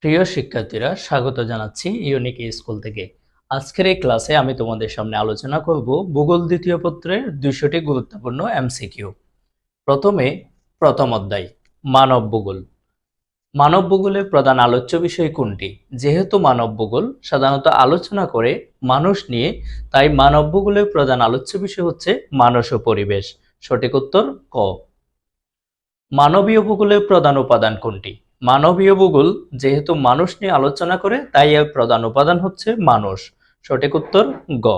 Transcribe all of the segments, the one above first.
প্রিয় শিক্ষার্থীরা, স্বাগত জানাচ্ছি ইউনিক স্কুল থেকে। আজকের এই ক্লাসে আমি তোমাদের সামনে আলোচনা করব ভূগোল দ্বিতীয় পত্রের 200টি গুরুত্বপূর্ণ এমসিকিউ। প্রথমে প্রথম অধ্যায় মানব ভূগোল। মানব ভূগোলের প্রধান আলোচ্য বিষয় কোনটি? যেহেতু মানব ভূগোল সাধারণত আলোচনা করে মানুষ নিয়ে, তাই মানব ভূগোলের প্রধান আলোচ্য বিষয় হচ্ছে মানুষ ও পরিবেশ। সঠিক উত্তর ক। মানবীয় ভূগোলের প্রধান উপাদান কোনটি? মানবীয় ভূগোল যেহেতু মানুষ নিয়ে আলোচনা করে, তাই এর প্রধান উপাদান হচ্ছে মানুষ। সঠিক উত্তর গ।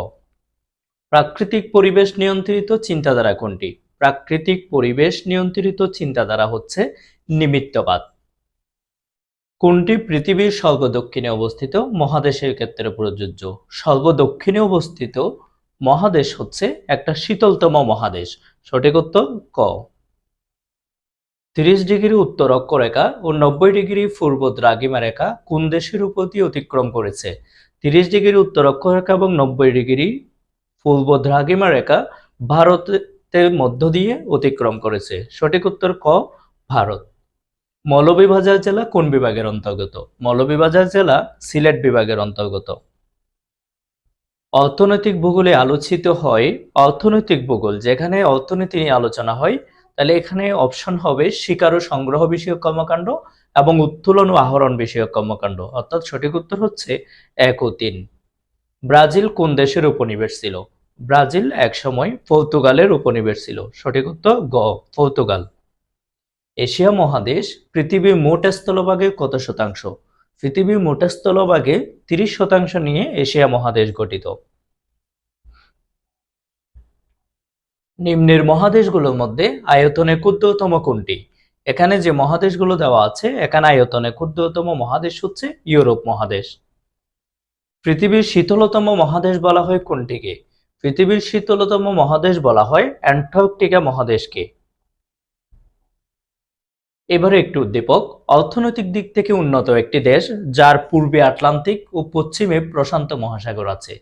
প্রাকৃতিক পরিবেশ নিয়ন্ত্রিত চিন্তাধারা কোনটি? প্রাকৃতিক পরিবেশ নিয়ন্ত্রিত চিন্তাধারা হচ্ছে নিমিত্তবাদ। কোনটি পৃথিবীর সর্বদক্ষিণে অবস্থিত মহাদেশের ক্ষেত্রে প্রযোজ্য? সর্বদক্ষিণে অবস্থিত মহাদেশ হচ্ছে একটা শীতলতম মহাদেশ। সঠিক উত্তর ক। 30 ডিগ্রি উত্তর অক্ষরেখা ও 90 ডিগ্রি পূর্ব দ্রাঘিমা রেখা কোন দেশের উপর দিয়ে অতিক্রম করেছে? 30 ডিগ্রি উত্তর অক্ষরেখা এবং 90 ডিগ্রি পূর্ব দ্রাঘিমা রেখা ভারতের মধ্য দিয়ে অতিক্রম করেছে। সঠিক উত্তর ক, ভারত। মৌলভীবাজার জেলা কোন বিভাগের অন্তর্গত? মৌলভীবাজার জেলা সিলেট বিভাগের অন্তর্গত। অর্থনৈতিক ভূগোলে আলোচিত হয় অর্থনৈতিক ভূগোল, যেখানে অর্থনীতি নিয়ে আলোচনা হয়, তাহলে এখানে অপশন হবে শিকার ও সংগ্রহ বিষয়ক কর্মকাণ্ড এবং উত্তোলন ও আহরণ বিষয়ক কর্মকাণ্ড। অর্থাৎ সঠিক উত্তর হচ্ছে 1 ও 3। ব্রাজিল কোন দেশের উপনিবেশ ছিল? ব্রাজিল একসময় পর্তুগালের উপনিবেশ ছিল। সঠিক উত্তর গ, পর্তুগাল। এশিয়া মহাদেশ পৃথিবীর মোট স্থলভাগের কত শতাংশ? পৃথিবীর মোট স্থলভাগে 30% নিয়ে এশিয়া মহাদেশ গঠিত। নিম্নের মহাদেশগুলোর মধ্যে আয়তনে ক্ষুদ্রতম কোনটি? এখানে যে মহাদেশগুলো দেওয়া আছে, এখানে আয়তনে ক্ষুদ্রতম মহাদেশ হচ্ছে ইউরোপ মহাদেশ। পৃথিবীর শীতলতম মহাদেশ বলা হয় কোনটিকে? পৃথিবীর শীতলতম মহাদেশ বলা হয় অ্যান্টার্কটিকা মহাদেশকে। এবারে একটু উদ্দীপক। অর্থনৈতিক দিক থেকে উন্নত একটি দেশ যার পূর্বে আটলান্টিক ও পশ্চিমে প্রশান্ত মহাসাগর আছে।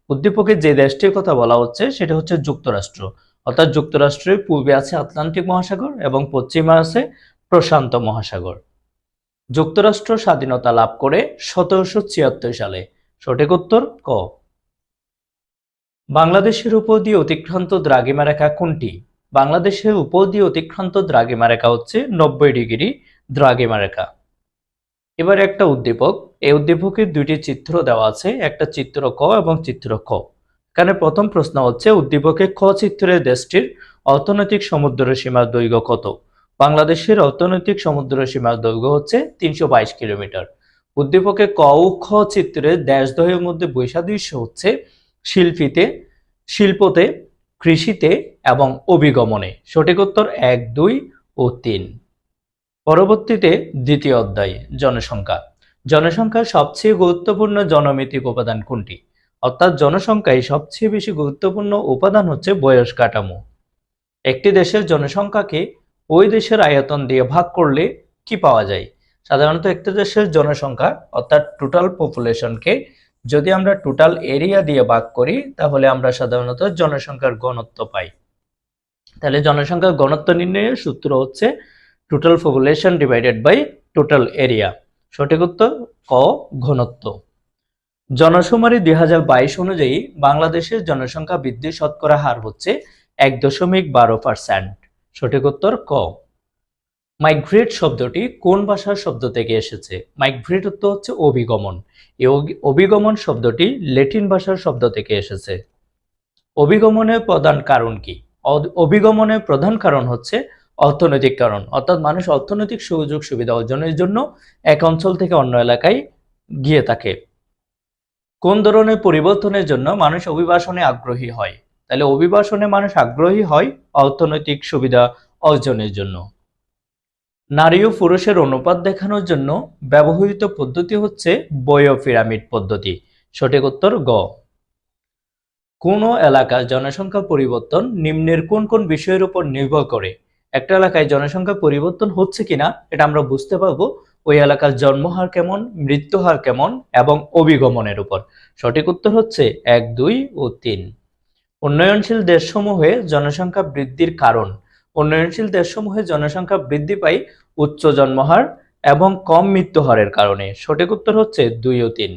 উদ্দীপকের যে দেশটির কথা বলা হচ্ছে সেটা হচ্ছে যুক্তরাষ্ট্র। অর্থাৎ যুক্তরাষ্ট্রের পূর্বে আছে আটলান্টিক মহাসাগর এবং পশ্চিমে আছে প্রশান্ত মহাসাগর। যুক্তরাষ্ট্র স্বাধীনতা লাভ করে 1776 সালে। সঠিক উত্তর ক। বাংলাদেশের উপর দিয়ে অতিক্রান্ত দ্রাঘিমা রেখা কোনটি? বাংলাদেশের উপর দিয়ে অতিক্রান্ত দ্রাঘিমা রেখা হচ্ছে 90 ডিগ্রি দ্রাঘিমা রেখা। এবার একটা উদ্দীপক। এই উদ্দীপকের দুইটি চিত্র দেওয়া আছে, একটা চিত্র ক এবং চিত্র খ। এখানে প্রথম প্রশ্ন হচ্ছে উদ্দীপকে খ চিত্রের দেশটির অর্থনৈতিক সমুদ্র সীমার দৈর্ঘ্য কত? বাংলাদেশের অর্থনৈতিক সমুদ্র সীমার দৈর্ঘ্য হচ্ছে 322 কিলোমিটার। উদ্দীপকে ক ও খ চিত্রের দেশদ্বয়ের মধ্যে বৈসাদৃশ্য হচ্ছে শিল্পতে, কৃষিতে এবং অভিগমনে। সঠিক উত্তর 1, 2 ও 3। পরবর্তীতে দ্বিতীয় অধ্যায় জনসংখ্যা। জনসংখ্যার সবচেয়ে গুরুত্বপূর্ণ জনমিতিক উপাদান কোনটি? অর্থাৎ জনসংখ্যায় সবচেয়ে বেশি গুরুত্বপূর্ণ উপাদান হচ্ছে বয়স কাঠামো। একটি দেশের জনসংখ্যাকে ওই দেশের আয়তন দিয়ে ভাগ করলে কি পাওয়া যায়? সাধারণত একটি দেশের জনসংখ্যা অর্থাৎ টোটাল পপুলেশনকে যদি আমরা টোটাল এরিয়া দিয়ে ভাগ করি, তাহলে আমরা সাধারণত জনসংখ্যার ঘনত্ব পাই। তাহলে জনসংখ্যার ঘনত্ব নির্ণয়ের সূত্র হচ্ছে total population divided by total area. সঠিক উত্তর ক, ঘনত্ব। জনশুমারি 2022 অনুযায়ী বাংলাদেশের জনসংখ্যা বৃদ্ধির শতকরা হার হচ্ছে 1.12%। সঠিক উত্তর ক। মাইগ্রেট শব্দটি কোন ভাষার শব্দ থেকে এসেছে? মাইগ্রেট অর্থ হচ্ছে অভিগমন। এই অভিগমন শব্দটি ল্যাটিন ভাষার শব্দ থেকে এসেছে। অভিগমনের প্রধান কারণ কি? অভিগমনের প্রধান কারণ হচ্ছে অর্থনৈতিক কারণ। অর্থাৎ মানুষ অর্থনৈতিক সুযোগ সুবিধা অর্জনের জন্য এক অঞ্চল থেকে অন্য এলাকায় গিয়ে থাকে। কোন ধরনের পরিবর্তনের জন্য মানুষ অভিবাসনে আগ্রহী হয়? তাহলে অভিবাসনে মানুষ আগ্রহী হয় অর্থনৈতিক সুবিধা অর্জনের জন্য। নারী ও পুরুষের অনুপাত দেখানোর জন্য ব্যবহৃত পদ্ধতি হচ্ছে বয় পিরামিড পদ্ধতি। সঠিক উত্তর গ। কোন এলাকার জনসংখ্যা পরিবর্তন নিম্নের কোন কোন বিষয়ের উপর নির্ভর করে? একটা এলাকায় জনসংখ্যা পরিবর্তন হচ্ছে কিনা এটা আমরা বুঝতে পারবো ওই এলাকার জন্মহার কেমন, মৃত্যু হার কেমন এবং অভিগমনের উপর। সঠিক উত্তর হচ্ছে 1, 2 ও 3। উন্নয়নশীল দেশসমূহে জনসংখ্যা বৃদ্ধির কারণ। উন্নয়নশীল দেশসমূহে জনসংখ্যা বৃদ্ধি পায় উচ্চ জন্মহার এবং কম মৃত্যুহারের কারণে। সঠিক উত্তর হচ্ছে 2 ও 3।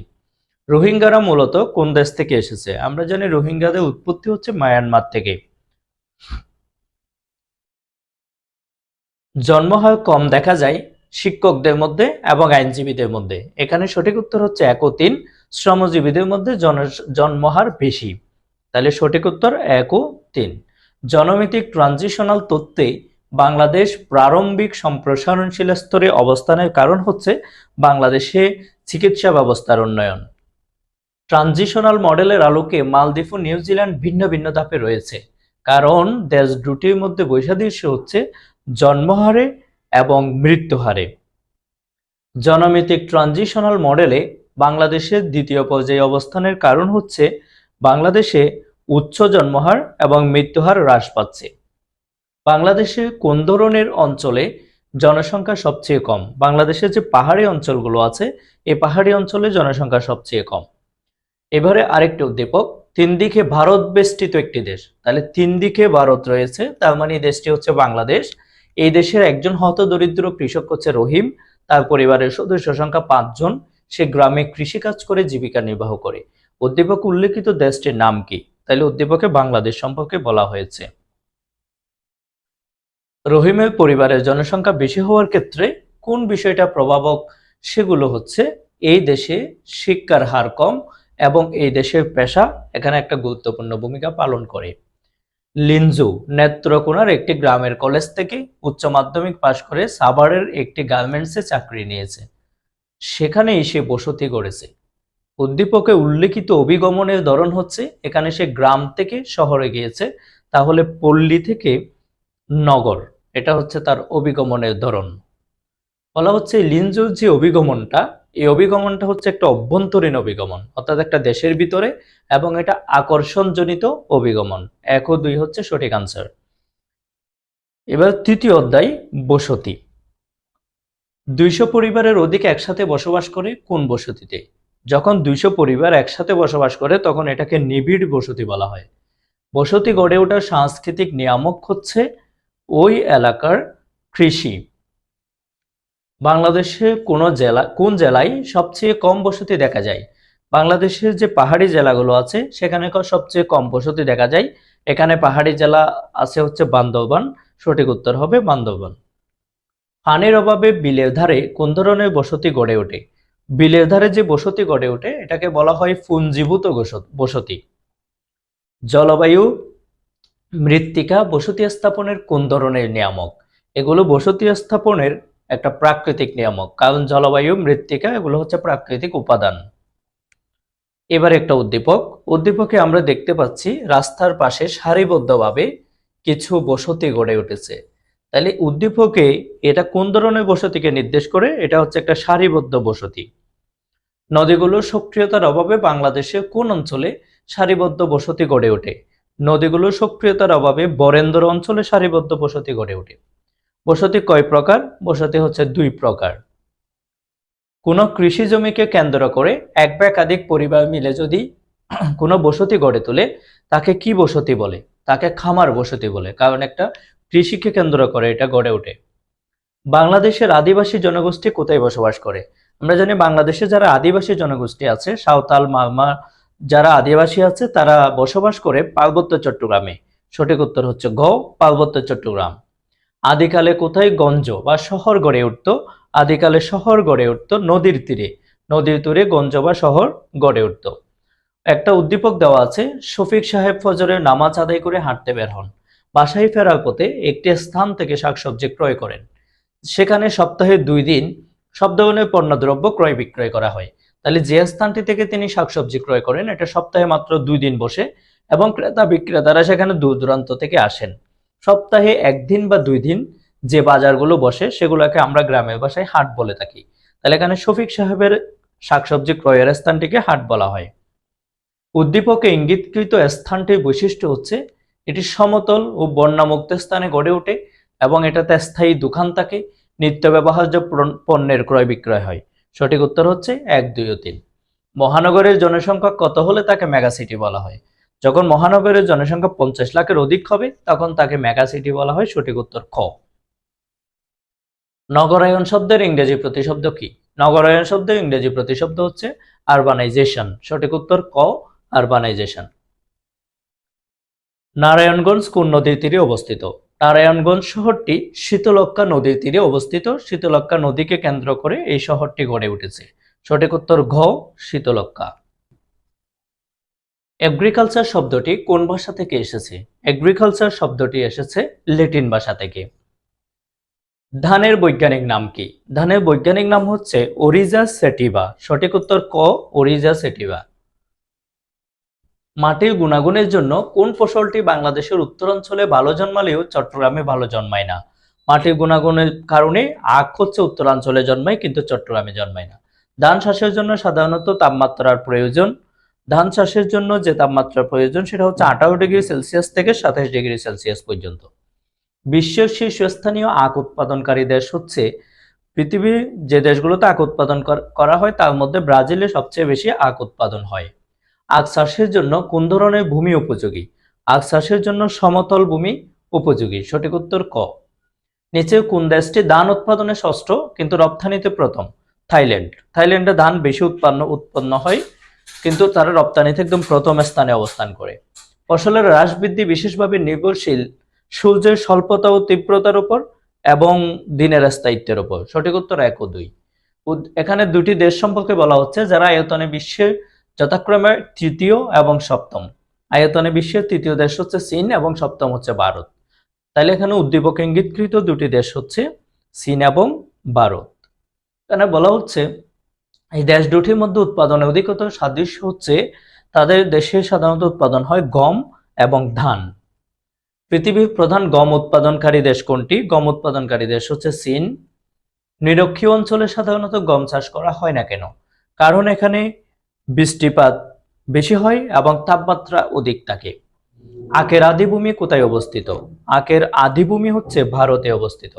রোহিঙ্গারা মূলত কোন দেশ থেকে এসেছে? আমরা জানি রোহিঙ্গাদের উৎপত্তি হচ্ছে মায়ানমার থেকে। জন্মহার কম দেখা যায় শিক্ষকদের মধ্যে এবং আইনজীবীদের মধ্যে। এখানে সঠিক উত্তর হচ্ছে 1 ও 3। শ্রমজীবীদের মধ্যে জন্মহার বেশি। তাহলে সঠিক উত্তর 1 ও 3। জনমিতিক ট্রানজিশনাল তত্ত্বে বাংলাদেশ প্রারম্ভিক সম্প্রসারণশীল স্তরে অবস্থানের কারণ হচ্ছে বাংলাদেশে চিকিৎসা ব্যবস্থার উন্নয়ন। ট্রানজিশনাল মডেলের আলোকে মালদ্বীপ ও নিউজিল্যান্ড ভিন্ন ভিন্ন ধাপে রয়েছে, কারণ দেশ দুটির মধ্যে বৈসাদৃশ্য হচ্ছে জন্মহারে এবং মৃত্যুহারে। জনমিতিক ট্রানজিশনাল মডেলে বাংলাদেশের দ্বিতীয় পর্যায়ে অবস্থানের কারণ হচ্ছে বাংলাদেশে উচ্চ জন্মহার এবং মৃত্যুহার হ্রাস পাচ্ছে। বাংলাদেশে কোন ধরনের অঞ্চলে জনসংখ্যা সবচেয়ে কম? বাংলাদেশের যে পাহাড়ি অঞ্চলগুলো আছে, এই পাহাড়ি অঞ্চলে জনসংখ্যা সবচেয়ে কম। এবারে আরেকটি উদ্দীপক, 3 দিকে ভারত বেষ্টিত একটি দেশ। তাহলে 3 দিকে ভারত রয়েছে, তার মানে এই দেশটি হচ্ছে বাংলাদেশ। এই দেশের একজন হতদরিদ্র কৃষক হচ্ছে রহিম। তার পরিবারের সদস্য সংখ্যা 5 জন। সে গ্রামে কৃষিকাজ করে জীবিকা নির্বাহ করে। উদ্দীপক উল্লেখিত দেশটির নাম কি? তাহলে উদ্দীপকে বাংলাদেশ সম্পর্কে বলা হয়েছে। রহিমের পরিবারের জনসংখ্যা বেশি হওয়ার ক্ষেত্রে কোন বিষয়টা প্রভাবক? সেগুলো হচ্ছে এই দেশে শিক্ষার হার কম এবং এই দেশের পেশা এখানে একটা গুরুত্বপূর্ণ ভূমিকা পালন করে। লিনজু নেত্রকোনার একটি গ্রামের কলেজ থেকে উচ্চ মাধ্যমিক পাশ করে সাভারের একটি গার্মেন্টসে চাকরি নিয়েছে। সেখানেই সে বসতি গড়েছে। উদ্দীপকে উল্লেখিত অভিগমনের ধরন হচ্ছে, এখানে সে গ্রাম থেকে শহরে গিয়েছে, তাহলে পল্লী থেকে নগর, এটা হচ্ছে তার অভিগমনের ধরন। বলা হচ্ছে লিনজুর যে অভিগমনটা, এই অভিগমনটা হচ্ছে একটা অভ্যন্তরীণ অভিগমন, অর্থাৎ একটা দেশের ভিতরে, এবং এটা আকর্ষণজনিত অভিগমন। 1 ও 2 হচ্ছে সঠিক আনসার। এবার তৃতীয় অধ্যায়, বসতি। 200 পরিবারের অধিক একসাথে বসবাস করে কোন বসতিতে? যখন 200 পরিবার একসাথে বসবাস করে তখন এটাকে নিবিড় বসতি বলা হয়। বসতি গড়ে ওঠার সাংস্কৃতিক নিয়ামক হচ্ছে ওই এলাকার কৃষি। বাংলাদেশের কোন জেলায় সবচেয়ে কম বসতি দেখা যায়? বাংলাদেশের যে পাহাড়ি জেলাগুলো আছে সেখানে সবচেয়ে কম বসতি দেখা যায়। এখানে পাহাড়ি জেলা আছে হচ্ছে বান্দরবান। সঠিক উত্তর হবে বান্দরবান। পানির অভাবে বিলের ধারে কোন ধরনের বসতি গড়ে ওঠে? বিলের ধারে যে বসতি গড়ে ওঠে এটাকে বলা হয় পুঞ্জীভূত বসতি। জলবায়ু মৃত্তিকা বসতি স্থাপনের কোন ধরনের নিয়ামক? এগুলো বসতি স্থাপনের একটা প্রাকৃতিক নিয়ামক, কারণ জলবায়ু মৃত্তিকা এগুলো হচ্ছে প্রাকৃতিক উপাদান। এবার একটা উদ্দীপকে আমরা দেখতে পাচ্ছি রাস্তার পাশে সারিবদ্ধভাবে কিছু বসতি গড়ে উঠেছে। তাহলে উদ্দীপকে এটা কোন ধরনের বসতিকে নির্দেশ করে? এটা হচ্ছে একটা সারিবদ্ধ বসতি। নদীগুলোর সক্রিয়তার অভাবে বাংলাদেশের কোন অঞ্চলে সারিবদ্ধ বসতি গড়ে ওঠে? নদীগুলোর সক্রিয়তার অভাবে বরেন্দ্র অঞ্চলে সারিবদ্ধ বসতি গড়ে ওঠে। বসতি কয় প্রকার? বসতি হচ্ছে 2 প্রকার। কোনো কৃষি জমিকে কেন্দ্র করে এক বা একাধিক পরিবার মিলে যদি কোনো বসতি গড়ে তোলে তাকে কি বসতি বলে? তাকে খামার বসতি বলে, কারণ একটা কৃষিকে কেন্দ্র করে এটা গড়ে ওঠে। বাংলাদেশের আদিবাসী জনগোষ্ঠী কোথায় বসবাস করে? আমরা জানি বাংলাদেশে যারা আদিবাসী জনগোষ্ঠী আছে, সাঁওতাল, মারমা, যারা আদিবাসী আছে তারা বসবাস করে পার্বত্য চট্টগ্রামে। সঠিক উত্তর হচ্ছে গ, পার্বত্য চট্টগ্রাম। আদিকালে কোথায় গঞ্জ বা শহর গড়ে উঠত? আদিকালে শহর গড়ে উঠত নদীর তীরে। নদীর তীরে গঞ্জ বা শহর গড়ে উঠত। একটা উদ্দীপক দেওয়া আছে, শফিক সাহেব ফজরের নামাজ আদায় করে হাঁটতে বের হন। বাসায় ফেরার পথে একটি স্থান থেকে শাকসবজি ক্রয় করেন। সেখানে সপ্তাহে 2 দিন সব ধরনের পণ্যদ্রব্য ক্রয় বিক্রয় করা হয়। তাহলে যে স্থানটি থেকে তিনি শাকসবজি ক্রয় করেন এটা সপ্তাহে মাত্র 2 দিন বসে এবং ক্রেতা বিক্রেতারা সেখানে দূর দূরান্ত থেকে আসেন। সপ্তাহে 1 দিন বা 2 দিন যে বাজারগুলো বসে সেগুলোকে আমরা গ্রামের ভাষায় হাট বলে থাকি। তাহলে এখানে শফিক সাহেবের শাকসবজি ক্রয়ের স্থানটিকে হাট বলা হয়। উদ্দীপকে ইঙ্গিতকৃত স্থানটির বৈশিষ্ট্য হচ্ছে এটি সমতল ও বন্যামুক্ত স্থানে গড়ে ওঠে এবং এটাতে স্থায়ী দোকান থাকে, নিত্য ব্যবহার্য পণ্যের ক্রয় বিক্রয় হয়। সঠিক উত্তর হচ্ছে 1, 2 ও 3। মহানগরের জনসংখ্যা কত হলে তাকে মেগা সিটি বলা হয়? যখন মহানগরের জনসংখ্যা 50 লাখের অধিক হবে তখন তাকে মেগা সিটি বলা হয়। সঠিক উত্তর খ। নগরায়ন শব্দের ইংরেজি প্রতিশব্দ কি? নগরায়ন শব্দের ইংরেজি প্রতিশব্দ হচ্ছে আরবানাইজেশন। সঠিক উত্তর ক, আরবানাইজেশন। নারায়ণগঞ্জ কোন নদীর তীরে অবস্থিত? নারায়ণগঞ্জ শহরটি শীতলক্ষ্যা নদীর তীরে অবস্থিত। শীতলক্ষ্যা নদীকে কেন্দ্র করে এই শহরটি গড়ে উঠেছে। সঠিক উত্তর ঘ, শীতলক্ষ্যা। এগ্রিকালচার শব্দটি কোন ভাষা থেকে এসেছে? এগ্রিকালচার শব্দটি এসেছে ল্যাটিন ভাষা থেকে। ধানের বৈজ্ঞানিক নাম কি? ধানের বৈজ্ঞানিক নাম হচ্ছে ওরিজা সেটিভা। সঠিক উত্তর ক, ওরিজা সেটিভা। মাটির গুণাগুণের জন্য কোন ফসলটি বাংলাদেশের উত্তরাঞ্চলে ভালো জন্মালেও চট্টগ্রামে ভালো জন্মায় না? মাটির গুণাগুণের কারণে আখ হচ্ছে উত্তরাঞ্চলে জন্মায় কিন্তু চট্টগ্রামে জন্মায় না। ধান চাষের জন্য সাধারণত তাপমাত্রার প্রয়োজন। ধান চাষের জন্য যে তাপমাত্রা প্রয়োজন সেটা হচ্ছে 18 ডিগ্রি সেলসিয়াস থেকে 27 ডিগ্রি সেলসিয়াস পর্যন্ত। বিশ্বের শীর্ষস্থানীয় আখ উৎপাদনকারী দেশ হচ্ছে, পৃথিবীর যে দেশগুলোতে আখ উৎপাদন করা হয় তার মধ্যে ব্রাজিলে সবচেয়ে বেশি আখ উৎপাদন হয়। আখ চাষের জন্য কোন ধরনের ভূমি উপযোগী? আখ চাষের জন্য সমতল ভূমি উপযোগী। সঠিক উত্তর ক। নিচে কোন দেশটি ধান উৎপাদনে ষষ্ঠ কিন্তু রপ্তানিতে প্রথম? থাইল্যান্ড। থাইল্যান্ডে ধান বেশি উৎপন্ন হয় কিন্তু তারা রপ্তানিতে একদম প্রথম স্থানে অবস্থান করে। ফসলের হ্রাস বৃদ্ধি বিশেষভাবে নির্ভরশীল সূর্যের স্বল্পতা ও তীব্রতার উপর এবং দিনের স্থায়িত্বের উপর। সঠিক উত্তর 1 ও 2। এখানে দুটি দেশ সম্পর্কে বলা হচ্ছে যারা আয়তনে বিশ্বের যথাক্রমে তৃতীয় এবং সপ্তম। আয়তনে বিশ্বের তৃতীয় দেশ হচ্ছে চীন এবং সপ্তম হচ্ছে ভারত। তাহলে এখানে উদ্দীপক ইঙ্গিতকৃত দুটি দেশ হচ্ছে চীন এবং ভারত। এখানে বলা হচ্ছে এই দেশ দুটির মধ্যে উৎপাদনে অধিকতর সাদৃশ্য হচ্ছে তাদের দেশে সাধারণত উৎপাদন হয় গম এবং ধান। পৃথিবীর প্রধান গম উৎপাদনকারী দেশ কোনটি? গম উৎপাদনকারী দেশ হচ্ছে চীন। নিরক্ষীয় অঞ্চলে সাধারণত গম চাষ করা হয় না কেন? কারণ এখানে বৃষ্টিপাত বেশি হয় এবং তাপমাত্রা অধিক থাকে। আখের আদিভূমি কোথায় অবস্থিত? আখের আদিভূমি হচ্ছে ভারতে অবস্থিত।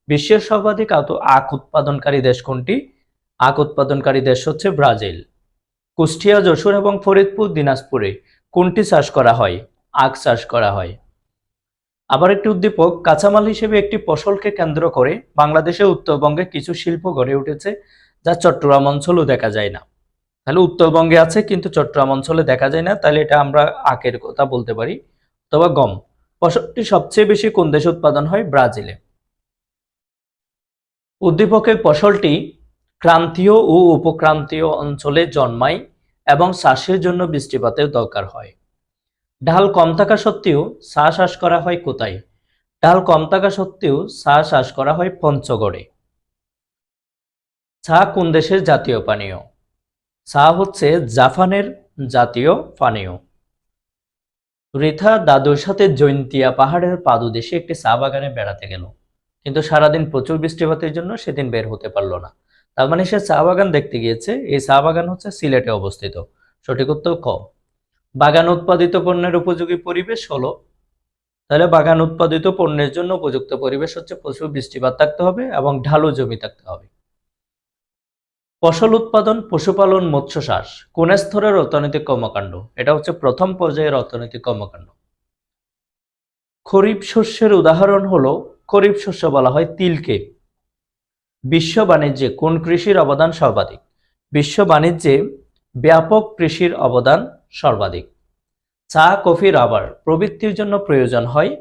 বিশ্বের সর্বাধিক আখ উৎপাদনকারী দেশ কোনটি? আখ উৎপাদনকারী দেশ হচ্ছে ব্রাজিল। কুষ্টিয়া, যশোর এবং ফরিদপুর, দিনাজপুরে কোনটি চাষ করা হয়? আখ চাষ করা হয়। আবার একটি উদ্দীপক, কাঁচামাল হিসেবে একটি ফসলকে কেন্দ্র করে বাংলাদেশের উত্তরবঙ্গে কিছু শিল্প গড়ে উঠেছে যা চট্টগ্রাম অঞ্চলেও দেখা যায় না। তাহলে উত্তরবঙ্গে আছে কিন্তু চট্টগ্রাম অঞ্চলে দেখা যায় না, তাহলে এটা আমরা আখের কথা বলতে পারি অথবা গম। ফসলটি সবচেয়ে বেশি কোন দেশে উৎপাদন হয়? ব্রাজিলে। উদ্দীপকের ফসলটি ক্রান্তীয় ও উপক্রান্তীয় অঞ্চলে জন্মায় এবং চাষের জন্য বৃষ্টিপাতের দরকার হয়। ঢাল কম থাকা সত্ত্বেও চা চাষ করা হয় কোথায়? ঢাল কম থাকা সত্ত্বেও চা চাষ করা হয় পঞ্চগড়ে। চা কোন দেশের জাতীয় পানীয়? চা হচ্ছে জাপানের জাতীয় পানীয়। রিথা দাদুর সাথে জৈন্তিয়া পাহাড়ের পাদদেশে একটি চা বাগানে বেড়াতে গেল, কিন্তু সারাদিন প্রচুর বৃষ্টিপাতের জন্য সেদিন বের হতে পারলো না। তার মানে সে চা বাগান দেখতে গিয়েছে। এই চা বাগান হচ্ছে সিলেটে অবস্থিত। সঠিক উত্তর ক। বাগান উৎপাদিত পণ্যের উপযোগী পরিবেশ হলো, তাহলে বাগান উৎপাদিত পণ্যের জন্য উপযুক্ত পরিবেশ হচ্ছে প্রচুর বৃষ্টিপাত থাকতে হবে এবং ঢালু জমি থাকতে হবে। ফসল উৎপাদন, পশুপালন, মৎস্য চাষ কোন স্তরের অর্থনৈতিক কর্মকাণ্ড? এটা হচ্ছে প্রথম পর্যায়ের অর্থনৈতিক কর্মকাণ্ড। খরিফ শস্যের উদাহরণ হলো, খরিফ শস্য বলা হয় তিলকে। বিশ্ব বাণিজ্যে কোন কৃষির অবদান সর্বাধিক? বিশ্ব বাণিজ্যে ব্যাপক কৃষির অবদান সর্বাধিক। চা, কফি, রাবার প্রভৃতির জন্য প্রয়োজন হয়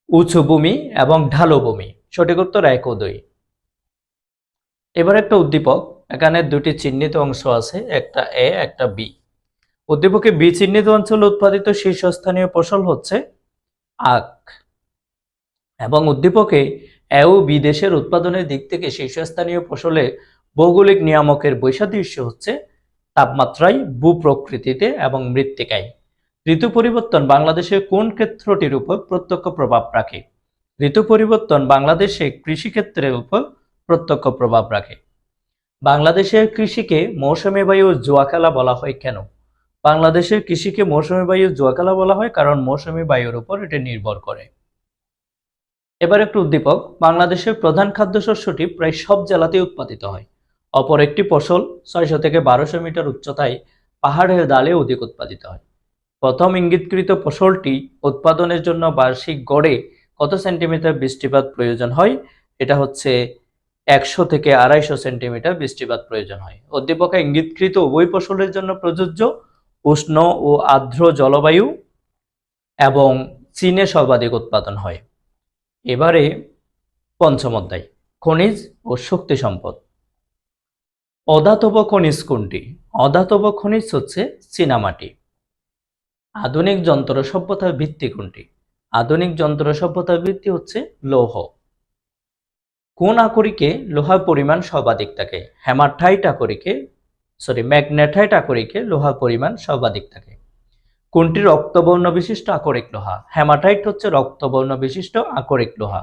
উঁচু ভূমি এবং ঢালু ভূমি। সঠিক উত্তর 1 ও 2। এবার একটা উদ্দীপক, এখানে দুটি চিহ্নিত অংশ আছে, একটা এ একটা বি। উদ্দীপকে বি চিহ্নিত অঞ্চলে উৎপাদিত শীর্ষস্থানীয় ফসল হচ্ছে আখ এবং উদ্দীপকে এ ও বি দেশের উৎপাদনের দিক থেকে শীর্ষস্থানীয় ফসলের ভৌগোলিক নিয়ামকের বৈসাদৃশ্য হচ্ছে তাপমাত্রায়, ভূপ্রকৃতিতে এবং মৃত্তিকায়। ঋতু পরিবর্তন বাংলাদেশের কোন ক্ষেত্রটির উপর প্রত্যক্ষ প্রভাব রাখে? ঋতু পরিবর্তন বাংলাদেশে কৃষিক্ষেত্রের উপর প্রত্যক্ষ প্রভাব রাখে। বাংলাদেশের কৃষিকে মৌসুমী বায়ুর জুয়া খেলা বলা হয় কেন? বাংলাদেশের কৃষিকে মৌসুমী বায়ুর জুয়া খেলা বলা হয় কারণ মৌসুমী বায়ুর উপর এটি নির্ভর করে। এবার একটু উদ্দীপক, বাংলাদেশের প্রধান খাদ্যশস্যটি প্রায় সব জেলাতেই উৎপাদিত হয়। অপর একটি ফসল 600 থেকে 1200 মিটার উচ্চতায় পাহাড়ের ডালে অধিক উৎপাদিত হয়। প্রথম ইঙ্গিতকৃত ফসলটি উৎপাদনের জন্য বার্ষিক গড়ে কত সেন্টিমিটার বৃষ্টিপাত প্রয়োজন হয়? এটা হচ্ছে 100 থেকে 250 সেন্টিমিটার বৃষ্টিপাত প্রয়োজন হয়। উদ্দীপকে ইঙ্গিতকৃত উভয় ফসলের জন্য প্রযোজ্য উষ্ণ ও আর্দ্র জলবায়ু এবং চীনে সর্বাধিক উৎপাদন হয়। এবারে পঞ্চম অধ্যায়, খনিজ ও শক্তি সম্পদ। অধাতব খনিজ কোনটি? অধাতব খনিজ হচ্ছে চীনামাটি। আধুনিক যন্ত্র সভ্যতার ভিত্তি কোনটি? আধুনিক যন্ত্র সভ্যতার ভিত্তি হচ্ছে লৌহ। কোন আকরিকে লোহার পরিমাণ সর্বাধিক থাকে? ম্যাগনেটাইট আকরিকে লোহার পরিমাণ সর্বাধিক থাকে। কোনটি রক্তবর্ণ বিশিষ্ট আকরিক লোহা? হেমাটাইট হচ্ছে রক্তবর্ণ বিশিষ্ট আকরিক লোহা।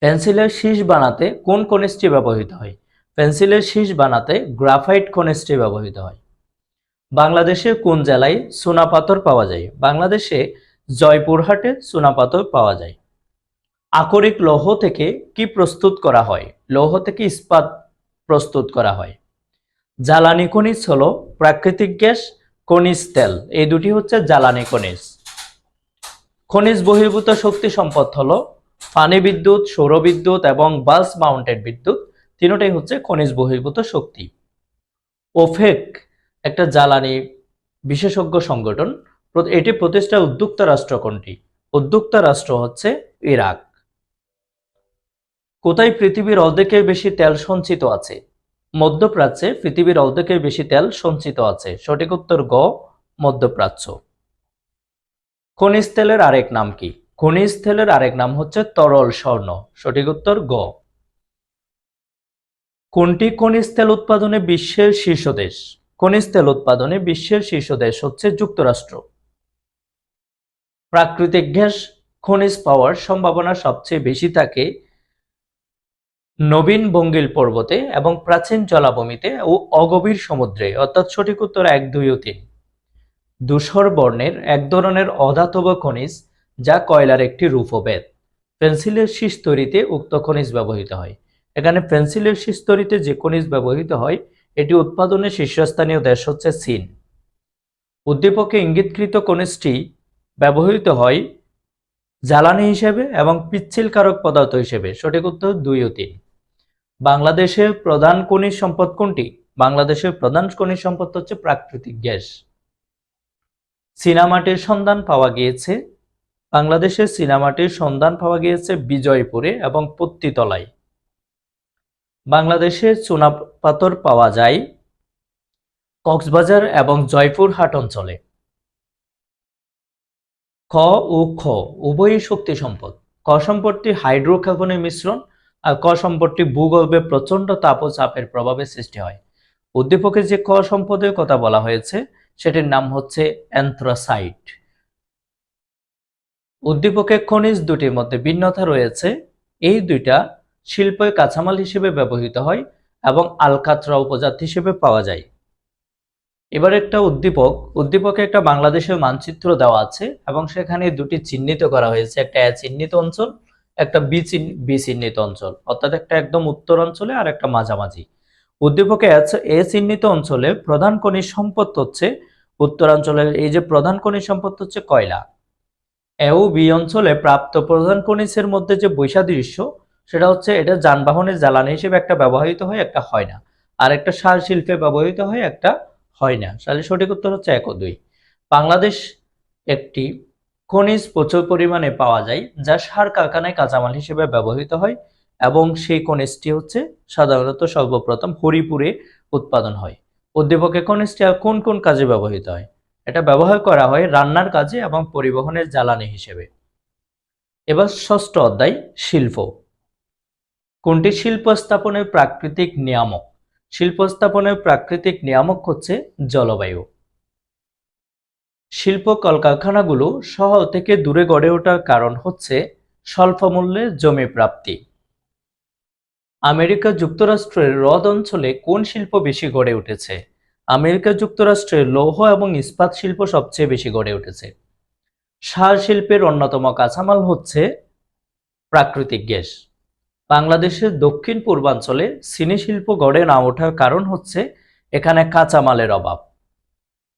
পেন্সিলের শীষ বানাতে কোন খনিজটি ব্যবহৃত হয়? পেন্সিলের শীষ বানাতে গ্রাফাইট খনিজটি ব্যবহৃত হয়। বাংলাদেশের কোন জেলায় চুনাপাথর পাওয়া যায়? বাংলাদেশে জয়পুরহাটে চুনাপাথর পাওয়া যায়। আকরিক লৌহ থেকে কি প্রস্তুত করা হয়? লৌহ থেকে ইস্পাত প্রস্তুত করা হয়। জ্বালানি খনিজ হলো প্রাকৃতিক গ্যাস, খনিজ তেল, এই দুটি হচ্ছে জ্বালানি খনিজ। খনিজ বহির্ভূত শক্তি সম্পদ হলো পানি বিদ্যুৎ, সৌর বিদ্যুৎ এবং বাস মাউন্টেড বিদ্যুৎ, তিনটাই হচ্ছে খনিজ বহির্ভূত শক্তি। ওফেক একটা জ্বালানি বিশেষজ্ঞ সংগঠন, এটি প্রতিষ্ঠা উদ্যোক্তা রাষ্ট্র কোনটি? উদ্যোক্তা রাষ্ট্র হচ্ছে ইরাক। কোথায় পৃথিবীর অর্ধেকের বেশি তেল সঞ্চিত আছে? মধ্যপ্রাচ্যে পৃথিবীর অর্ধেকের বেশি তেল সঞ্চিত আছে। সঠিক উত্তর গ, মধ্যপ্রাচ্য। খনিজ তেলের আরেক নাম কি? খনিজ তেলের আরেক নাম হচ্ছে তরল স্বর্ণ। সঠিক উত্তর গ। কোনটি খনিজ তেল উৎপাদনে বিশ্বের শীর্ষ দেশ? খনিজ তেল উৎপাদনে বিশ্বের শীর্ষ দেশ হচ্ছে যুক্তরাষ্ট্র। প্রাকৃতিক গ্যাস খনিজ পাওয়ার সম্ভাবনা সবচেয়ে বেশি থাকে নবীন বঙ্গীল পর্বতে এবং প্রাচীন জলাভূমিতে ও অগভীর সমুদ্রে, অর্থাৎ সঠিক উত্তর 1, 2 ও 3। ধূসর বর্ণের এক ধরনের অধাতব খনিজ যা কয়লার একটি রূপভেদ। পেন্সিলের শীষ তৈরিতে উক্ত খনিজ ব্যবহৃত হয়। এখানে পেন্সিলের শীষ তৈরিতে যে খনিজ ব্যবহৃত হয় এটি উৎপাদনে শীর্ষস্থানীয় দেশ হচ্ছে চীন। উদ্দীপকে ইঙ্গিতকৃত খনিজটি ব্যবহৃত হয় জ্বালানি হিসেবে এবং পিচ্ছিল কারক পদার্থ হিসেবে। সঠিক উত্তর 2 ও 3। বাংলাদেশের প্রধান খনিজ সম্পদ কোনটি? বাংলাদেশের প্রধান খনিজ সম্পদ হচ্ছে প্রাকৃতিক গ্যাস। চীনামাটির সন্ধান পাওয়া গিয়েছে, বাংলাদেশের চীনামাটির সন্ধান পাওয়া গিয়েছে বিজয়পুরে এবং পত্তিতলায়। বাংলাদেশে চুনাপাথর পাওয়া যায় কক্সবাজার এবং জয়পুরহাট অঞ্চলে। খ ও খ উভয়ই শক্তি সম্পদ। ক সম্পদটি হাইড্রোকার্বনের মিশ্রণ আর ক সম্পদটি ভূগর্ভে প্রচণ্ড তাপ ও চাপের প্রভাবে সৃষ্টি হয়। উদ্দীপকে যে ক সম্পদের কথা বলা হয়েছে সেটির নাম হচ্ছে অ্যান্থ্রাসাইট। উদ্দীপকে খনিজ দুটির মধ্যে ভিন্নতা রয়েছে। এই দুইটা শিল্পের কাঁচামাল হিসেবে ব্যবহৃত হয় এবং আলকাতরা উপজাত হিসেবে পাওয়া যায়। এবার একটা উদ্দীপকে একটা বাংলাদেশের মানচিত্র দেওয়া আছে এবং সেখানে দুটি চিহ্নিত করা হয়েছে, একটা এ চিহ্নিত অঞ্চল, একটা বি চিহ্নিত অঞ্চল, অর্থাৎ একটা একদম উত্তর অঞ্চলে আর একটা মাঝামাঝি। উদ্দীপকে এ চিহ্নিত অঞ্চলে প্রধান খনিজ সম্পদ হচ্ছে উত্তরাঞ্চলের এই যে প্রধান খনিজ সম্পদ হচ্ছে কয়লা। এ ও বি অঞ্চলে প্রাপ্ত প্রধান খনিজের মধ্যে যে বৈসাদৃশ্য সেটা হচ্ছে এটা যানবাহনের জ্বালানি হিসেবে একটা ব্যবহৃত হয়, একটা হয় না, আর একটা সার শিল্পে ব্যবহৃত হয়, একটা হয় না। তাহলে সঠিক উত্তর হচ্ছে 1 ও 2। বাংলাদেশ একটি খনিজ প্রচুর পরিমাণে পাওয়া যায় যা সার কারখানায় কাঁচামাল হিসেবে ব্যবহৃত হয় এবং সেই খনিজটি হচ্ছে সাধারণত সর্বপ্রথম হরিপুরে উৎপাদন হয়। উদ্দীপকে খনিজটি কোন কোন কাজে ব্যবহৃত হয়? এটা ব্যবহার করা হয় রান্নার কাজে এবং পরিবহনের জ্বালানি হিসেবে। এবার ষষ্ঠ অধ্যায়, শিল্প। কোনটি শিল্প স্থাপনের প্রাকৃতিক নিয়ামক? শিল্প স্থাপনের প্রাকৃতিক নিয়ামক হচ্ছে জলবায়ু। শিল্প কলকারখানাগুলো শহর থেকে দূরে গড়ে ওঠার কারণ হচ্ছে স্বল্প মূল্যে জমি প্রাপ্তি। আমেরিকা যুক্তরাষ্ট্রের হ্রদ অঞ্চলে কোন শিল্প বেশি গড়ে উঠেছে? আমেরিকা যুক্তরাষ্ট্রের লৌহ এবং ইস্পাত শিল্প সবচেয়ে বেশি গড়ে উঠেছে। সার শিল্পের অন্যতম কাঁচামাল হচ্ছে প্রাকৃতিক গ্যাস। বাংলাদেশের দক্ষিণ পূর্বাঞ্চলে চিনি শিল্প গড়ে না ওঠার কারণ হচ্ছে এখানে কাঁচামালের অভাব।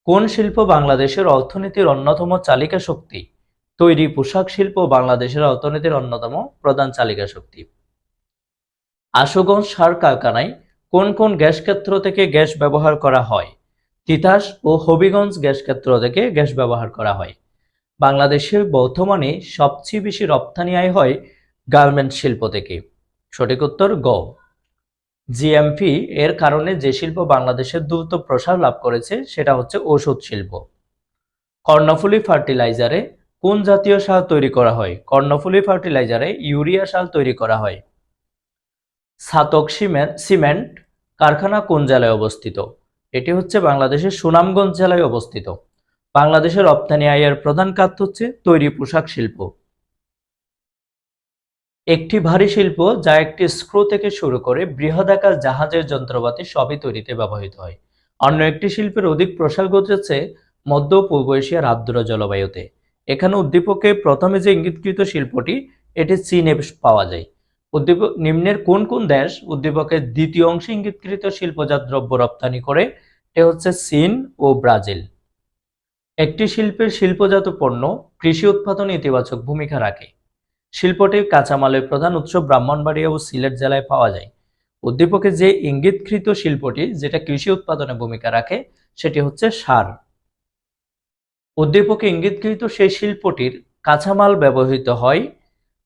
কোন শিল্প বাংলাদেশের অর্থনীতির অন্যতম চালিকা শক্তি? তৈরি পোশাক শিল্প বাংলাদেশের অর্থনীতির অন্যতম প্রধান চালিকা শক্তি। আশুগঞ্জ সার কারখানায় কোন কোন গ্যাস ক্ষেত্র থেকে গ্যাস ব্যবহার করা হয়? তিতাস ও হবিগঞ্জ গ্যাস ক্ষেত্র থেকে গ্যাস ব্যবহার করা হয়। বাংলাদেশের বর্তমানে সবচেয়ে বেশি রপ্তানি আয় হয় গার্মেন্টস শিল্প থেকে। সঠিক উত্তর গ। জিএমপি এর কারণে যে শিল্প বাংলাদেশের দ্রুত প্রসার লাভ করেছে সেটা হচ্ছে ওষুধ শিল্প। কর্ণফুলী ফার্টিলাইজারে কোন জাতীয় সার তৈরি করা হয়? কর্ণফুলী ফার্টিলাইজারে ইউরিয়া সার তৈরি করা হয়। ছাতক সিমেন্ট কারখানা কোন জেলায় অবস্থিত? এটি হচ্ছে বাংলাদেশের সুনামগঞ্জ জেলায় অবস্থিত। বাংলাদেশের রপ্তানি আয়ের প্রধান খাত হচ্ছে তৈরি পোশাক শিল্প। একটি ভারী শিল্প যা একটি স্ক্রু থেকে শুরু করে বৃহদাকার জাহাজের যন্ত্রপাতি সবই তৈরিতে ব্যবহৃত হয়। অন্য একটি শিল্পের অধিক প্রসার ঘটেছে মধ্য ও পূর্ব এশিয়ার আর্দ্র জলবায়ুতে। এখানে উদ্দীপকে প্রথমে যে ইঙ্গিতকৃত শিল্পটি এটি চীনে পাওয়া যায়। উদ্দীপক নিম্নের কোন কোন দেশ উদ্দীপকের দ্বিতীয় অংশে ইঙ্গিতকৃত শিল্পজাত দ্রব্য রপ্তানি করে? এ হচ্ছে চীন ও ব্রাজিল। একটি শিল্পের শিল্পজাত পণ্য কৃষি উৎপাদনে ইতিবাচক ভূমিকা রাখে। শিল্পটির কাঁচামালের প্রধান উৎস ব্রাহ্মণবাড়িয়া ও সিলেট জেলায় পাওয়া যায়। উদ্দীপকে যে ইঙ্গিতকৃত শিল্পটি যেটা কৃষি উৎপাদনে ভূমিকা রাখে সেটি হচ্ছে সার। উদ্দীপকে ইঙ্গিতকৃত সেই শিল্পটির কাঁচামাল ব্যবহৃত হয়,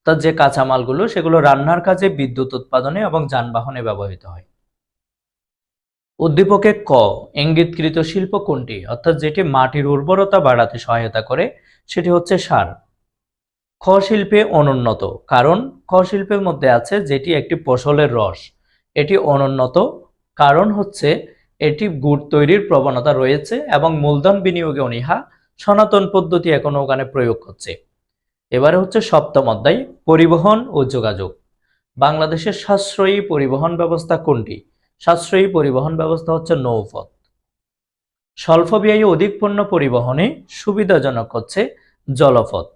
তা যে কাঁচামালগুলো সেগুলো রান্নার কাজে, বিদ্যুৎ উৎপাদনে এবং যানবাহনে ব্যবহৃত হয়। উদ্দীপকে ক ইঙ্গিতকৃত শিল্প কোনটি, অর্থাৎ যেটি মাটির উর্বরতা বাড়াতে সহায়তা করে, সেটি হচ্ছে সার। খ শিল্পে অনুন্নত, কারণ খ শিল্পের মধ্যে আছে যেটি একটি ফসলের রস। এটি অনুন্নত কারণ হচ্ছে এটি গুড় তৈরির প্রবণতা রয়েছে এবং মূলধন বিনিয়োগে অনীহা, সনাতন পদ্ধতি এখনো ওখানে প্রয়োগ হচ্ছে। এবারে হচ্ছে সপ্তম অধ্যায়, পরিবহন ও যোগাযোগ। বাংলাদেশের সাশ্রয়ী পরিবহন ব্যবস্থা কোনটি? সাশ্রয়ী পরিবহন ব্যবস্থা হচ্ছে নৌপথ। স্বল্প ব্যয়ে অধিক পণ্য পরিবহনে সুবিধাজনক হচ্ছে জলপথ।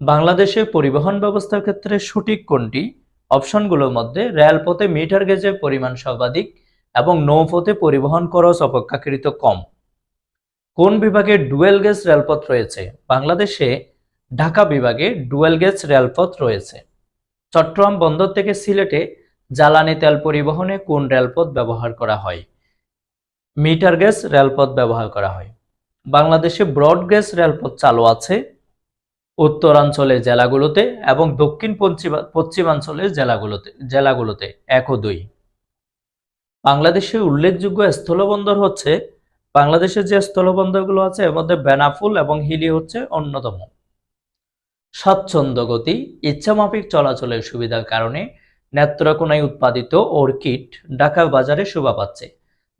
বাংলাদেশের পরিবহন ব্যবস্থার ক্ষেত্রে সঠিক কোনটি? অপশনগুলোর মধ্যে রেলপথে মিটার গেজের পরিমাণ সর্বাধিক এবং নৌপথে পরিবহন খরচ অপেক্ষাকৃত কম। কোন বিভাগে ডুয়েল গেজ রেলপথ রয়েছে? বাংলাদেশে ঢাকা বিভাগে ডুয়েল গেজ রেলপথ রয়েছে। চট্টগ্রাম বন্দর থেকে সিলেটে জ্বালানি তেল পরিবহনে কোন রেলপথ ব্যবহার করা হয়? মিটার গেজ রেলপথ ব্যবহার করা হয়। বাংলাদেশে ব্রড গেজ রেলপথ চালু আছে উত্তরাঞ্চলের জেলাগুলোতে এবং দক্ষিণ পশ্চিমাঞ্চলের জেলাগুলোতে 1 ও 2। বাংলাদেশের উল্লেখযোগ্য স্থলবন্দর হচ্ছে, বাংলাদেশের যে স্থলবন্দরগুলো আছে এর মধ্যে বেনাফুল এবং হিলি হচ্ছে অন্যতম। স্বাচ্ছন্দ্য গতি, ইচ্ছামাফিক চলাচলের সুবিধার কারণে নেত্রকোনায় উৎপাদিত অর্কিড ঢাকার বাজারে শোভা পাচ্ছে।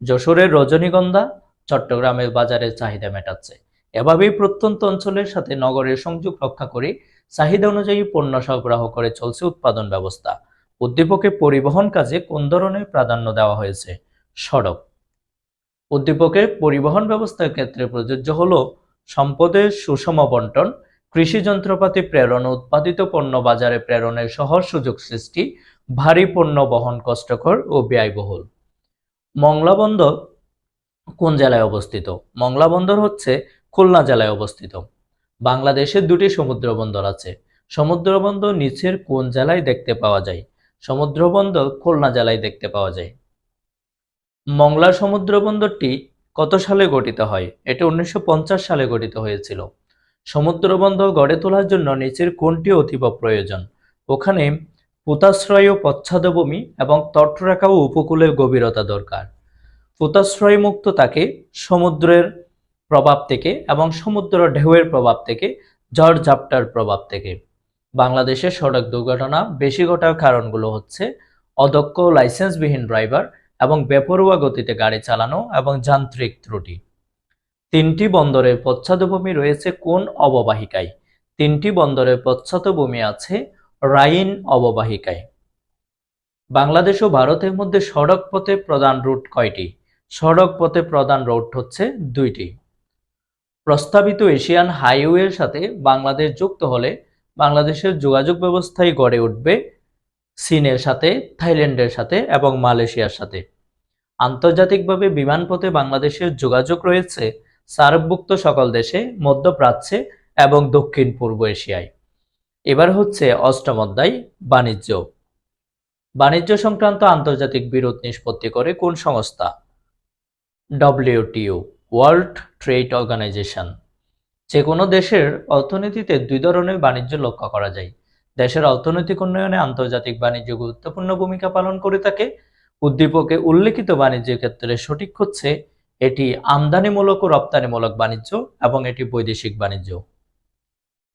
যশোরের রজনীগন্ধা চট্টগ্রামের বাজারের চাহিদা মেটাচ্ছে। এভাবেই প্রত্যন্ত অঞ্চলের সাথে নগরের সংযোগ রক্ষা করে চাহিদা অনুযায়ী পণ্য সরবরাহ করে চলছে উৎপাদন ব্যবস্থা। উদ্দীপকে পরিবহন কাজে কোন ধরনের প্রাধান্য দেওয়া হয়েছে? সড়ক। উদ্দীপকে পরিবহন ব্যবস্থার ক্ষেত্রে প্রযোজ্য হলো সম্পদের সুষম বন্টন, কৃষি যন্ত্রপাতি প্রেরণ, উৎপাদিত পণ্য বাজারে প্রেরণের সহজ সুযোগ সৃষ্টি, ভারী পণ্য বহন কষ্টকর ও ব্যয়বহুল। মংলা বন্দর কোন জেলায় অবস্থিত? মংলা বন্দর হচ্ছে খুলনা জেলায় অবস্থিত। বাংলাদেশের 2টি সমুদ্র বন্দর আছে। সমুদ্র বন্দর নিচের কোন জেলায় দেখতে পাওয়া যায়? সমুদ্র বন্দর খুলনা জেলায় দেখতে পাওয়া যায়। মংলা সমুদ্র বন্দরটি কত সালে গঠিত হয়? এটি 1950 সালে গঠিত হয়েছিল। সমুদ্র বন্দর গড়ে তোলার জন্য নিচের কোনটি অতীব প্রয়োজন? ওখানে পোতাশ্রয় ও প্রচ্ছদভূমি এবং তটরেখা ও উপকূলের গভীরতা দরকার। পোতাশ্রয় মুক্ত থাকে সমুদ্রের প্রভাব থেকে এবং সমুদ্র ঢেউয়ের প্রভাব থেকে, ঝড়ঝাপটার প্রভাব থেকে। বাংলাদেশের সড়ক দুর্ঘটনা বেশি ঘটার কারণগুলো হচ্ছে অদক্ষ লাইসেন্সবিহীন ড্রাইভার এবং বেপরোয়া গতিতে গাড়ি চালানো এবং যান্ত্রিক ত্রুটি। 3টি বন্দরের প্রচ্ছদভূমি রয়েছে কোন অববাহিকায়? 3টি বন্দরের প্রচ্ছদভূমি আছে রাইন অববাহিকায়। বাংলাদেশ ও ভারতের মধ্যে সড়ক পথে প্রধান রুট কয়টি? সড়ক পথে প্রধান রুট হচ্ছে 2টি। প্রস্তাবিত এশিয়ান হাইওয়ের সাথে বাংলাদেশ যুক্ত হলে বাংলাদেশের যোগাযোগ ব্যবস্থায় গড়ে উঠবে চীনের সাথে, থাইল্যান্ডের সাথে এবং মালয়েশিয়ার সাথে। আন্তর্জাতিকভাবে বিমানপথে বাংলাদেশের যোগাযোগ রয়েছে সার্কভুক্ত সকল দেশে, মধ্যপ্রাচ্যে এবং দক্ষিণ পূর্ব এশিয়ায়। এবার হচ্ছে অষ্টম অধ্যায়, বাণিজ্য। বাণিজ্য সংক্রান্ত আন্তর্জাতিক বিরোধ নিষ্পত্তি করে কোন সংস্থা? WTO, world trade organisation. যে কোনো দেশের অর্থনীতিতে দুই ধরনের বাণিজ্য লক্ষ্য করা যায়। দেশের অর্থনৈতিক উন্নয়নে আন্তর্জাতিক বাণিজ্য গুরুত্বপূর্ণ ভূমিকা পালন করে থাকে। উদ্দীপকে উল্লেখিত বাণিজ্যের ক্ষেত্রে সঠিক হচ্ছে এটি আমদানিমূলক ও রপ্তানিমূলক বাণিজ্য এবং এটি বৈদেশিক বাণিজ্য।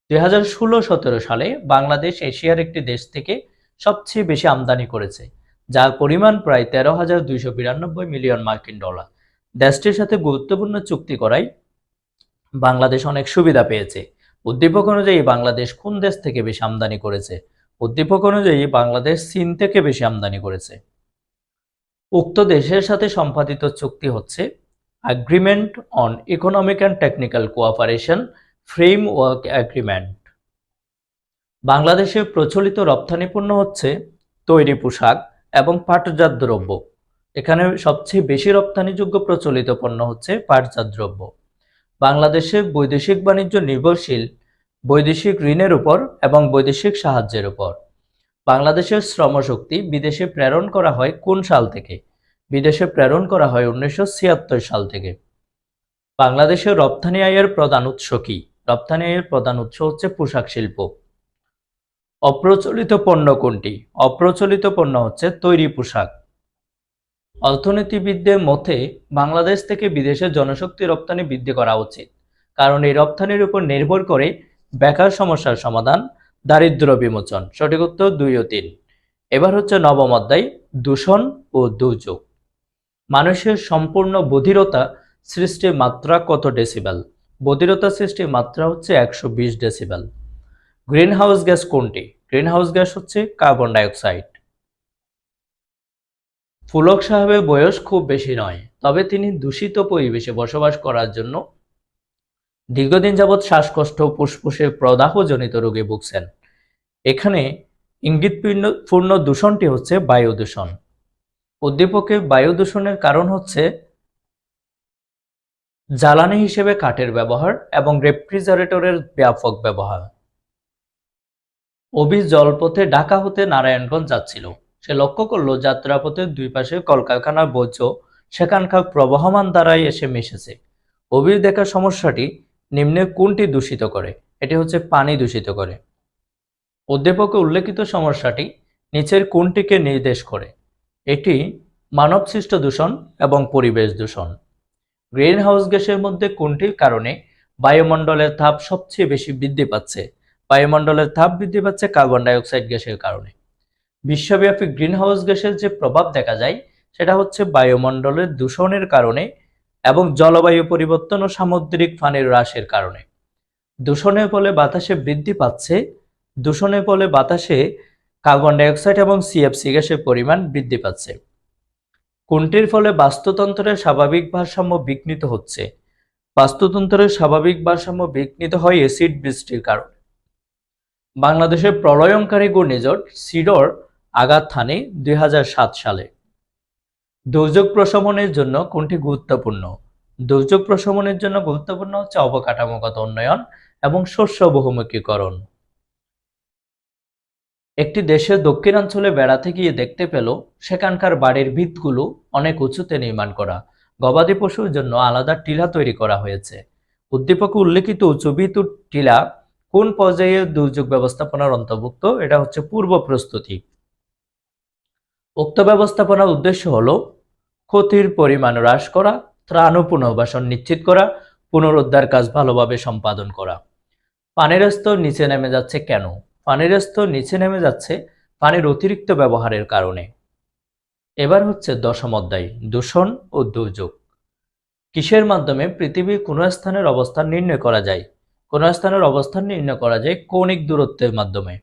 2016-17 সালে বাংলাদেশ এশিয়ার একটি দেশ থেকে সবচেয়ে বেশি আমদানি করেছে, যার পরিমাণ প্রায় 13,292 মিলিয়ন মার্কিন ডলার। দেশটির সাথে গুরুত্বপূর্ণ চুক্তি করায় বাংলাদেশ অনেক সুবিধা পেয়েছে। উদ্দীপক অনুযায়ী বাংলাদেশ কোন দেশ থেকে বেশি আমদানি করেছে? উদ্দীপক অনুযায়ী বাংলাদেশ চীন থেকে বেশি আমদানি করেছে। উক্ত দেশের সাথে সম্পাদিত চুক্তি হচ্ছে agreement on economic and technical cooperation framework agreement. বাংলাদেশে প্রচলিত রপ্তানি পণ্য হচ্ছে তৈরি পোশাক এবং পাটজাত দ্রব্য। এখানে সবচেয়ে বেশি রপ্তানিযোগ্য প্রচলিত পণ্য হচ্ছে পাটজাত দ্রব্য। বাংলাদেশে বৈদেশিক বাণিজ্য নির্ভরশীল বৈদেশিক ঋণের উপর এবং বৈদেশিক সাহায্যের উপর। বাংলাদেশের শ্রমশক্তি বিদেশে প্রেরণ করা হয় কোন সাল থেকে? বিদেশে প্রেরণ করা হয় 1976 সাল থেকে। বাংলাদেশের রপ্তানি আয়ের প্রধান উৎস কি? রপ্তানি আয়ের প্রধান উৎস হচ্ছে পোশাক শিল্প। অপ্রচলিত পণ্য কোনটি? অপ্রচলিত পণ্য হচ্ছে তৈরি পোশাক। অর্থনীতিবিদদের মতে বাংলাদেশ থেকে বিদেশে জনশক্তি রপ্তানি বৃদ্ধি করা উচিত, কারণ এই রপ্তানির উপর নির্ভর করে বেকার সমস্যার সমাধান, দারিদ্র্য বিমোচন। সঠিক উত্তর 2 ও 3। এবার হচ্ছে নবম অধ্যায়, দূষণ ও দুর্যোগ। মানুষের সম্পূর্ণ বধিরতা সৃষ্টির মাত্রা কত ডেসিবেল? বধিরতা সৃষ্টির মাত্রা হচ্ছে 120 ডেসিবেল। গ্রিন হাউস গ্যাস কোনটি? গ্রিন হাউস গ্যাস হচ্ছে কার্বন ডাইঅক্সাইড। পুলক সাহেবের বয়স খুব বেশি নয়, তবে তিনি দূষিত পরিবেশে বসবাস করার জন্য দীর্ঘদিন যাবৎ শ্বাসকষ্ট ও ফুসফুসের প্রদাহজনিত রোগে ভুগছেন। এখানে ইঙ্গিতপূর্ণ দূষণটি হচ্ছে বায়ু দূষণ। উদ্দীপকে বায়ু দূষণের কারণ হচ্ছে জ্বালানি হিসেবে কাঠের ব্যবহার এবং রেফ্রিজারেটরের ব্যাপক ব্যবহার। অভি জলপথে ঢাকা হতে নারায়ণগঞ্জ যাচ্ছিল। সে লক্ষ্য করল যাত্রাপথের দুই পাশে কলকারখানার বর্জ্য সেখানকার প্রবহমান ধারায় এসে মিশেছে। অভির দেখা সমস্যাটি নিম্নে কোনটি দূষিত করে? এটি হচ্ছে পানি দূষিত করে। উদ্দীপকে উল্লেখিত সমস্যাটি নিচের কোনটিকে নির্দেশ করে? এটি মানবসৃষ্ট দূষণ এবং পরিবেশ দূষণ। গ্রিন হাউস গ্যাসের মধ্যে কোনটির কারণে বায়ুমণ্ডলের তাপ সবচেয়ে বেশি বৃদ্ধি পাচ্ছে? বায়ুমণ্ডলের তাপ বৃদ্ধি পাচ্ছে কার্বন ডাইঅক্সাইড গ্যাসের কারণে। বিশ্বব্যাপী গ্রিনহাউস গ্যাসের যে প্রভাব দেখা যায় সেটা হচ্ছে বায়ুমণ্ডলের দূষণের কারণে এবং জলবায়ু পরিবর্তন ও সামুদ্রিক পানির হ্রাসের কারণে। দূষণের ফলে বাতাসে বৃদ্ধি পাচ্ছে, দূষণের ফলে বাতাসে কার্বন ডাইঅক্সাইড এবং সিএফসি গ্যাসের পরিমাণ বৃদ্ধি পাচ্ছে। কোনটির ফলে বাস্তুতন্ত্রের স্বাভাবিক ভারসাম্য বিঘ্নিত হচ্ছে? বাস্তুতন্ত্রের স্বাভাবিক ভারসাম্য বিঘ্নিত হয় অ্যাসিড বৃষ্টির কারণে। বাংলাদেশের প্রলয়ঙ্কারী ঘূর্ণিঝড় সিডর আঘাত হানে 2007 সালে। দুর্যোগ প্রশমনের জন্য কোনটি গুরুত্বপূর্ণ? দুর্যোগ প্রশমনের জন্য গুরুত্বপূর্ণ হচ্ছে অবকাঠামোগত উন্নয়ন এবং শস্য বহুমুখীকরণ। একটি দেশের দক্ষিণাঞ্চলে বেড়াতে গিয়ে দেখতে পেল সেখানকার বাড়ির ভিতগুলো অনেক উঁচুতে নির্মাণ করা। গবাদি পশুর জন্য আলাদা টিলা তৈরি করা হয়েছে। উদ্দীপকে উল্লেখিত উঁচু ভিত টিলা কোন পর্যায়ে দুর্যোগ ব্যবস্থাপনার অন্তর্ভুক্ত? এটা হচ্ছে পূর্ব প্রস্তুতি। উক্ত ব্যবস্থাপনার উদ্দেশ্য হলো ক্ষতির পরিমাণ হ্রাস করা, ত্রাণ ও পুনর্বাসন নিশ্চিত করা, পুনরুদ্ধার কাজ ভালোভাবে সম্পাদন করা। পানির স্তর নিচে নেমে যাচ্ছে কেন? পানির স্তর নিচে নেমে যাচ্ছে পানির অতিরিক্ত ব্যবহারের কারণে। এবার হচ্ছে দশম অধ্যায়, দূষণ ও দুর্যোগ। কিসের মাধ্যমে পৃথিবীর কোন স্থানের অবস্থান নির্ণয় করা যায়? কোন স্থানের অবস্থান নির্ণয় করা যায় কৌণিক দূরত্বের মাধ্যমে।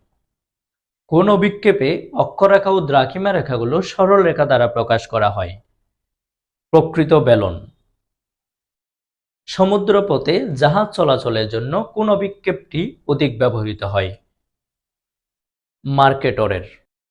কোন অভিক্ষেপে অক্ষরেখা ও দ্রাঘিমা রেখাগুলো সরল রেখা দ্বারা প্রকাশ করা হয়? প্রকৃত বেলন। সমুদ্রপথে জাহাজ চলাচলের জন্য কোন অভিক্ষেপটি অধিক ব্যবহৃত হয়? মার্কেটরের।